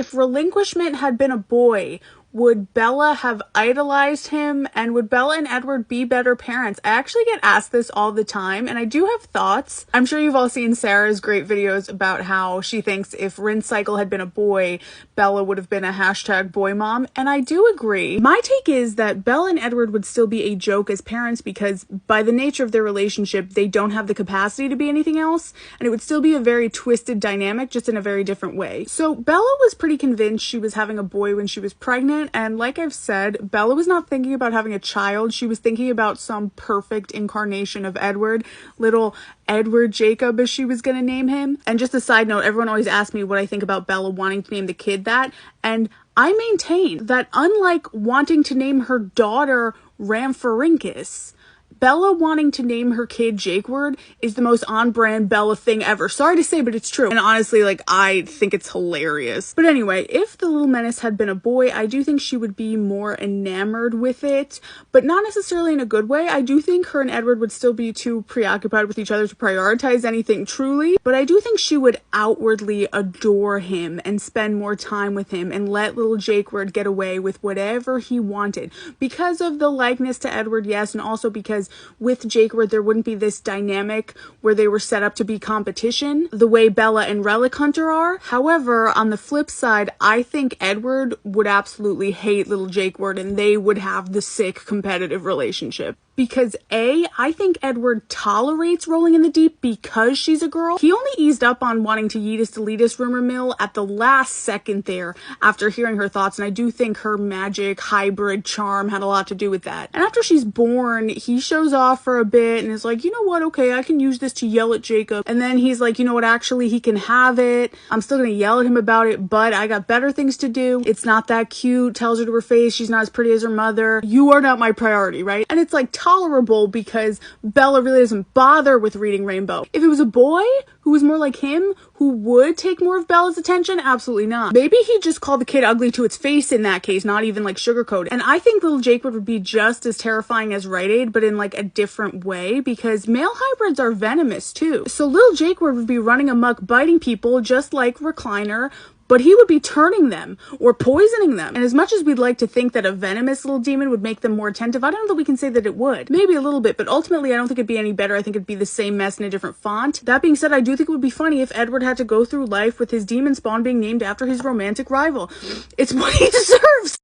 if relinquishment had been a boy, would Bella have idolized him, and would Bella and Edward be better parents? I actually get asked this all the time, and I do have thoughts. I'm sure you've all seen Sarah's great videos about how she thinks if Rinse Cycle had been a boy, Bella would have been a #boy mom, and I do agree. My take is that Bella and Edward would still be a joke as parents because by the nature of their relationship, they don't have the capacity to be anything else, and it would still be a very twisted dynamic, just in a very different way. So Bella was pretty convinced she was having a boy when she was pregnant, and like I've said, Bella was not thinking about having a child. She was thinking about some perfect incarnation of Edward, little Edward Jacob, as she was gonna name him. And just a side note, everyone always asks me what I think about Bella wanting to name the kid that, and I maintain that unlike wanting to name her daughter Ramphorhynchus, Bella wanting to name her kid Jakeward is the most on-brand Bella thing ever. Sorry to say, but it's true. And honestly, like, I think it's hilarious. But anyway, if the little menace had been a boy, I do think she would be more enamored with it, but not necessarily in a good way. I do think her and Edward would still be too preoccupied with each other to prioritize anything truly, but I do think she would outwardly adore him and spend more time with him and let little Jakeward get away with whatever he wanted. Because of the likeness to Edward, yes, and also because with Jakeward there wouldn't be this dynamic where they were set up to be competition the way Bella and Relic Hunter are. However, on the flip side, I think Edward would absolutely hate little Jakeward and they would have the sick competitive relationship. Because A, I think Edward tolerates rolling in the deep because she's a girl. He only eased up on wanting to Yeetus Deletus rumor mill at the last second there after hearing her thoughts, and I do think her magic hybrid charm had a lot to do with that. And after she's born, he shows off for a bit and is like, you know what, okay, I can use this to yell at Jacob. And then he's like, you know what, actually he can have it. I'm still gonna yell at him about it, but I got better things to do. It's not that cute, tells her to her face she's not as pretty as her mother. You are not my priority, right? And it's like tolerable because Bella really doesn't bother with reading Rainbow. If it was a boy who was more like him, who would take more of Bella's attention, absolutely not. Maybe he'd just call the kid ugly to its face in that case, not even like sugarcoat. And I think little Jacob would be just as terrifying as Rite Aid, but in like a different way, because male hybrids are venomous too. So little Jacob would be running amok, biting people just like Recliner, but he would be turning them or poisoning them. And as much as we'd like to think that a venomous little demon would make them more attentive, I don't know that we can say that it would. Maybe a little bit, but ultimately I don't think it'd be any better. I think it'd be the same mess in a different font. That being said, I do think it would be funny if Edward had to go through life with his demon spawn being named after his romantic rival. It's what he deserves.